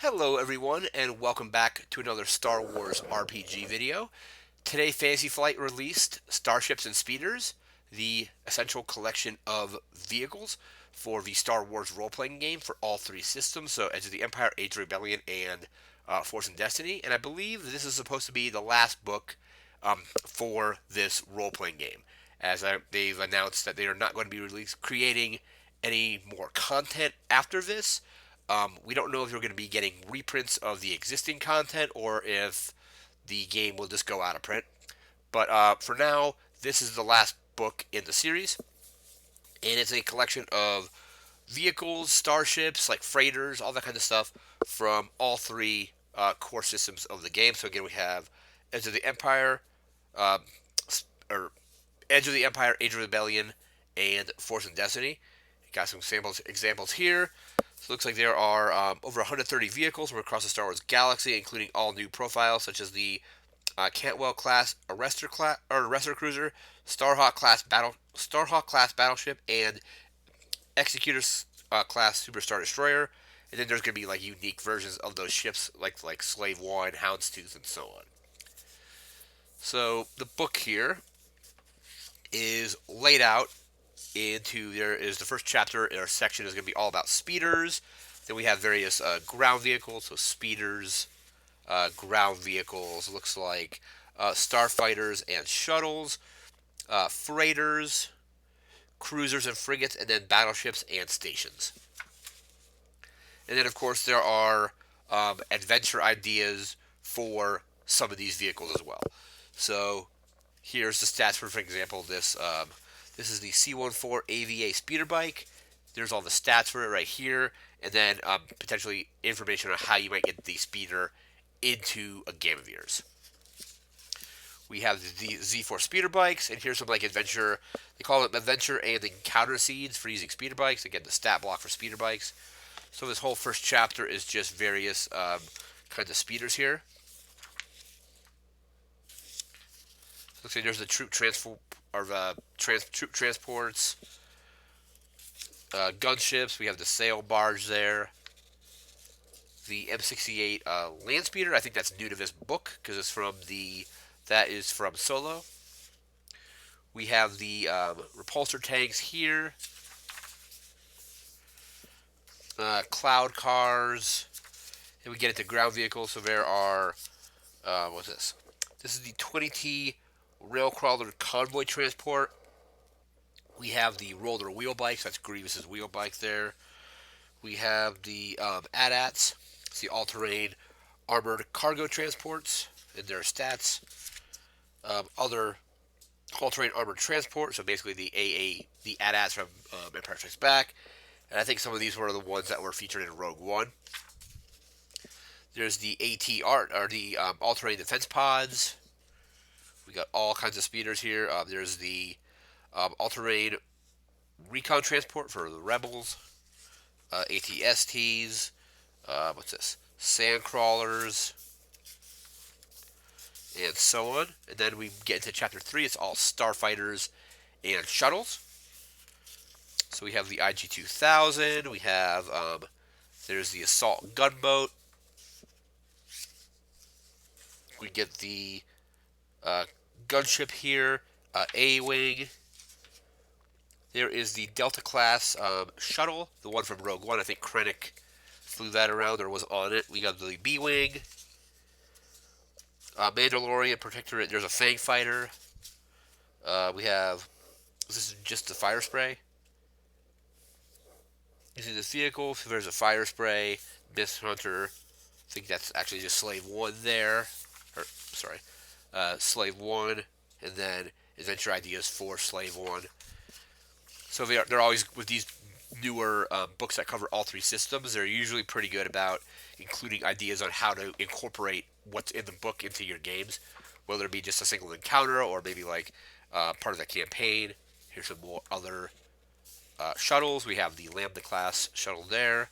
Hello everyone and welcome back to another Star Wars RPG video. Today Fantasy Flight released Starships and Speeders, the essential collection of vehicles for the Star Wars role-playing game for all three systems, so Edge of the Empire, Age of Rebellion, and Force and Destiny. And I believe this is supposed to be the last book for this role-playing game, as they've announced that they are not going to be creating any more content after this. We don't know if you're going to be getting reprints of the existing content or if the game will just go out of print. But for now, this is the last book in the series, and it's a collection of vehicles, starships, like freighters, all that kind of stuff from all three core systems of the game. So again, we have Edge of the Empire, uh, or Edge of the Empire, Age of Rebellion, and Force and Destiny. Got some examples here. So it looks like there are over 130 vehicles from across the Star Wars galaxy, including all new profiles such as the Cantwell class Arrestor cruiser, Starhawk class battleship, and Executor class Super Star Destroyer. And then there's going to be like unique versions of those ships, like Slave One, Houndstooth, and so on. So the book here is laid out into there is the first chapter or section is going to be all about speeders. Then we have various ground vehicles, so speeders, ground vehicles, looks like starfighters and shuttles, freighters, cruisers and frigates, and then battleships and stations. And then, of course, there are adventure ideas for some of these vehicles as well. So here's the stats for example, this is the C14 AVA speeder bike. There's all the stats for it right here, and then potentially information on how you might get the speeder into a game of yours. We have the Z4 speeder bikes, and here's some like adventure. They call it adventure and encounter seeds for using speeder bikes. Again, the stat block for speeder bikes. So this whole first chapter is just various kinds of speeders here. Looks like there's the troop troop transports, gunships. We have the sail barge there. The M68 land speeder. I think that's new to this book because that is from Solo. We have the repulsor tanks here. Cloud cars. And we get into ground vehicles. So there are what's this? This is the 20T Railcrawler convoy transport. We have the roller wheel bikes. That's Grievous's wheel bike there. We have the AT-ATs. It's the all-terrain armored cargo transports and their stats. Other all-terrain armored transport. So basically the AT-ATs from Empire Strikes Back. And I think some of these were the ones that were featured in Rogue One. There's the AT-ART, or the all-terrain defense pods. We got all kinds of speeders here. There's the all-terrain recon transport for the rebels. ATSTs. What's this? Sand crawlers. And so on. And then we get into chapter 3. It's all starfighters and shuttles. So we have the IG-2000. We have, there's the assault gunboat. We get the gunship here, A-Wing. There is the Delta class shuttle, the one from Rogue One. I think Krennic flew that around or was on it. We got the B-Wing. Mandalorian Protectorate. There's a Fang Fighter. We have, this is just the fire spray. You see this vehicle. So there's a fire spray. Mist Hunter. I think that's actually just Slave 1 there. Or, sorry. Slave 1. And then Adventure Ideas for Slave 1. So they're always, with these newer books that cover all three systems, they're usually pretty good about including ideas on how to incorporate what's in the book into your games, whether it be just a single encounter or maybe like part of the campaign. Here's some more other shuttles. We have the Lambda class shuttle there.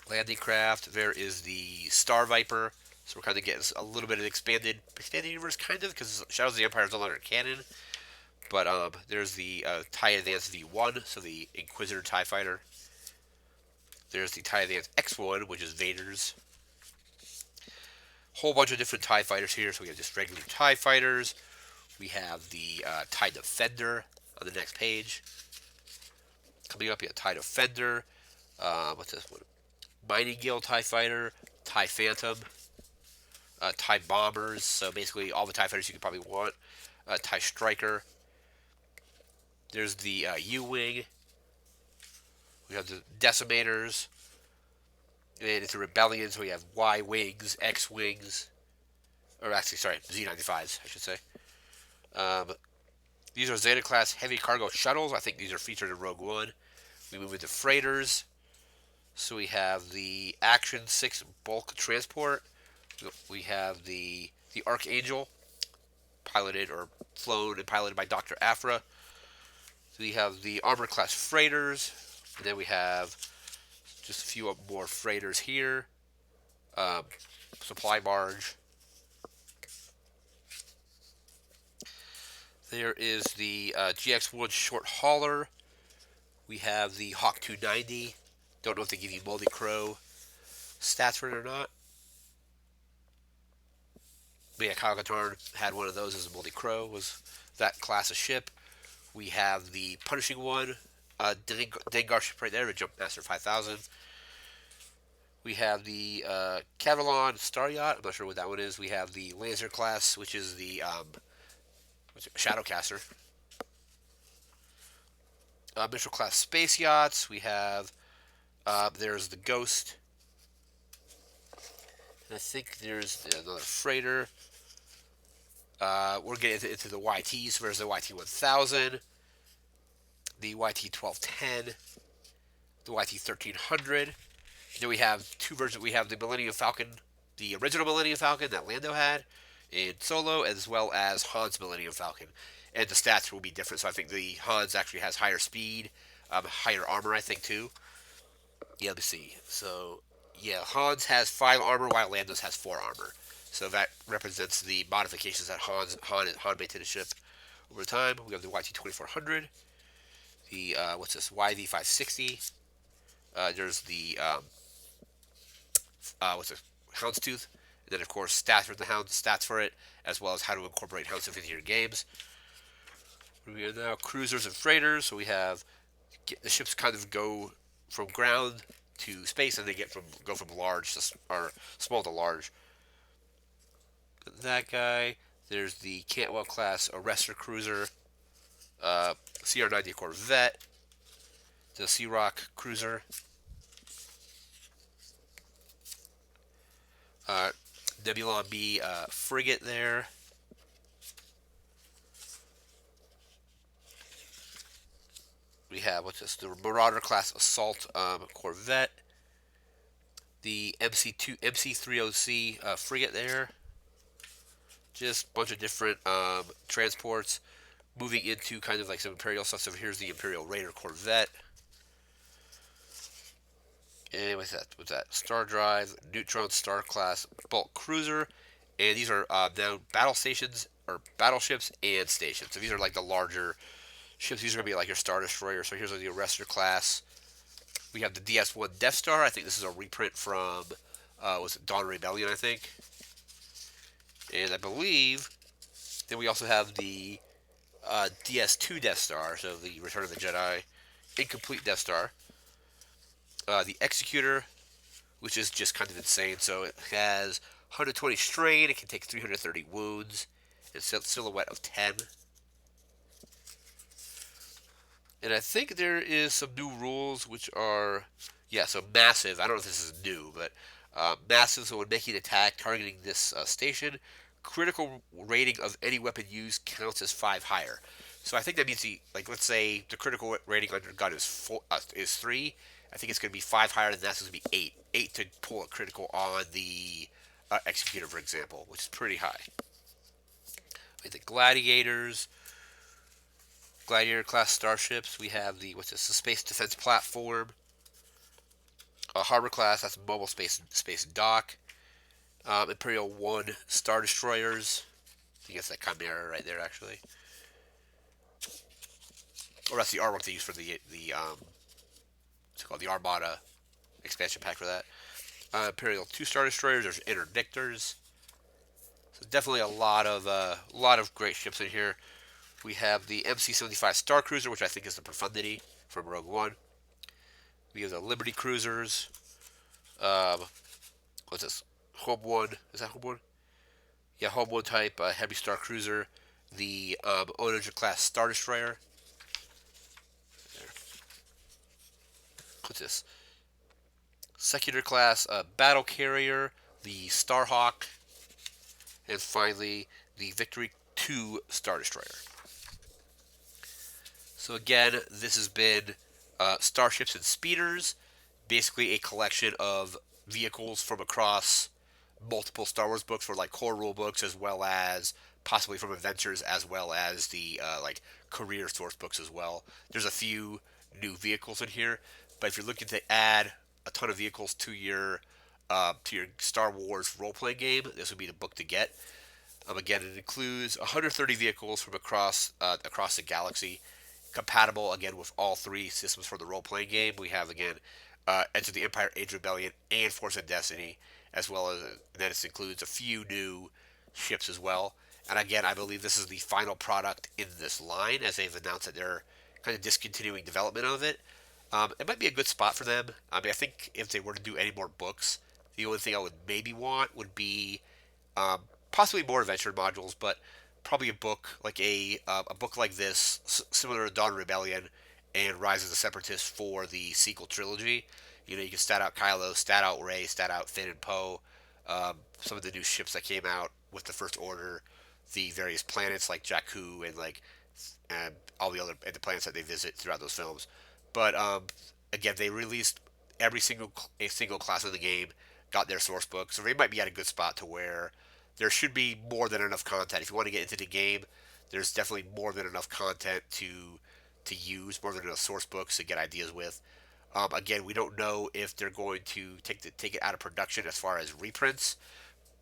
Landing craft. There is the Star Viper. So we're kind of getting a little bit of expanded universe, kind of, because Shadows of the Empire is no longer canon. But there's the TIE Advance V1, so the Inquisitor TIE Fighter. There's the TIE Advance X1, which is Vader's. Whole bunch of different TIE fighters here. So we have just regular TIE fighters. We have the TIE Defender on the next page. Coming up, we have TIE Defender. What's this one? Mining Guild TIE Fighter, TIE Phantom, TIE Bombers. So basically, all the TIE fighters you could probably want. TIE Striker. There's the U-Wing. We have the Decimators. And it's a Rebellion, so we have Y-Wings, X-Wings. Or actually, sorry, Z95s, I should say. Um, these are Zeta class heavy cargo shuttles. I think these are featured in Rogue One. We move into freighters. So we have the Action 6 bulk transport. We have the Archangel, piloted or flown and piloted by Dr. Afra. We have the armor class freighters. And then we have just a few more freighters here. Um, supply barge. There is the GX1 short hauler. We have the Hawk 290. Don't know if they give you Moldy Crow stats for it or not. But yeah, Kyle Katarn had one of those as a Moldy Crow, was that class of ship. We have the Punishing One, Dengar ship right there, the Jumpmaster 5000. We have the Cavalon Star Yacht. I'm not sure what that one is. We have the Lancer class, which is the Shadowcaster. Mitchell class space yachts. We have there's the Ghost. And I think there's another freighter. We're getting into the YTs. So there's the YT 1000, the YT 1210, the YT 1300. Then we have two versions. We have the Millennium Falcon, the original Millennium Falcon that Lando had in Solo, as well as Han's Millennium Falcon. And the stats will be different. So I think the Han's actually has higher speed, higher armor, I think, too. Yeah, let me see. So, yeah, Han's has 5 armor, while Lando's has 4 armor. So that represents the modifications that Han made to the ship over time. We have the YT 2400, the what's this YV 560. There's the what's this Houndstooth, and then of course stats for the Hound, stats for it, as well as how to incorporate Houndstooth into your games. We are now cruisers and freighters. So we have the ships kind of go from ground to space, and they go from large to or small to large. That guy. There's the Cantwell class Arrestor cruiser, CR-90 Corvette, the Sea Rock cruiser, Nebulon B frigate there. We have what's this? The Marauder class assault Corvette, the MC30C frigate there. Just a bunch of different transports moving into kind of like some Imperial stuff. So here's the Imperial Raider Corvette. And what's that? Star Drive, Neutron Star class bulk cruiser. And these are now battle stations or battleships and stations. So these are like the larger ships. These are going to be like your Star Destroyer. So here's the Arrestor class. We have the DS1 Death Star. I think this is a reprint from was it Dawn Rebellion, I think. And I believe then we also have the DS2 Death Star, so the Return of the Jedi incomplete Death Star. The Executor, which is just kind of insane. So it has 120 strain. It can take 330 wounds. It's a silhouette of 10. And I think there is some new rules which are, yeah, so massive. I don't know if this is new, but massive. So when making an attack targeting this station, critical rating of any weapon used counts as 5 higher. So I think that means like let's say the critical rating on your gun is 3. I think it's going to be 5 higher than that. So it's going to be 8. 8 to pull a critical on the Executor, for example, which is pretty high. We have the Gladiator class starships. We have the what's this? The Space Defense Platform. Harbor class. That's mobile space dock. Imperial 1 Star Destroyers. I think that's that Chimera right there, actually. Or that's the artwork they use for the what's it called? The Armada expansion pack for that. Imperial 2-star destroyers. There's interdictors. So definitely a lot of great ships in here. We have the MC-75 Star Cruiser, which I think is the Profundity from Rogue One. We have the Liberty Cruisers. Um, what's this? Home One. Is that Home One? Yeah, Home One type heavy Star Cruiser. The Onager class Star Destroyer. What's this? Secular class battle carrier. The Starhawk. And finally, the Victory 2 Star Destroyer. So again, this has been Starships and Speeders, basically a collection of vehicles from across multiple Star Wars books, for like core rule books, as well as possibly from adventures, as well as the like career source books as well. There's a few new vehicles in here, but if you're looking to add a ton of vehicles to your Star Wars role playing game, this would be the book to get. Again, it includes 130 vehicles from across the galaxy, compatible again with all three systems for the role playing game. We have again Enter the Empire, Age of Rebellion, and Force of Destiny, as well as then it includes a few new ships as well. And again, I believe this is the final product in this line, as they've announced that they're kind of discontinuing development of it. It might be a good spot for them. I mean, I think if they were to do any more books, the only thing I would maybe want would be um, possibly more adventure modules, but probably a book like a book like this, similar to Dawn Rebellion and Rise of the Separatists for the sequel trilogy. You know, you can stat out Kylo, stat out Rey, stat out Finn and Poe, some of the new ships that came out with the First Order, the various planets like Jakku and like all the other and the planets that they visit throughout those films. But again, they released every single class of the game, got their source book, so they might be at a good spot to where there should be more than enough content. If you want to get into the game, there's definitely more than enough content to use, more than enough source books to get ideas with. Again, we don't know if they're going to take it out of production as far as reprints,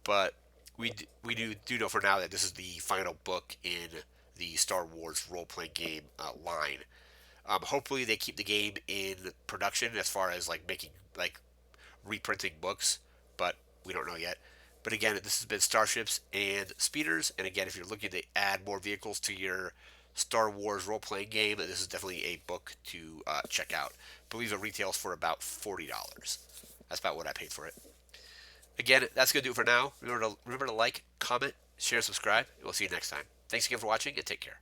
but we do know for now that this is the final book in the Star Wars role playing game line. Hopefully, they keep the game in production as far as like making like reprinting books, but we don't know yet. But again, this has been Starships and Speeders, and again, if you're looking to add more vehicles to your Star Wars role playing game, this is definitely a book to check out. I believe it retails for about $40. That's about what I paid for it. Again, that's going to do it for now. Remember to like, comment, share, subscribe, and we'll see you next time. Thanks again for watching, and take care.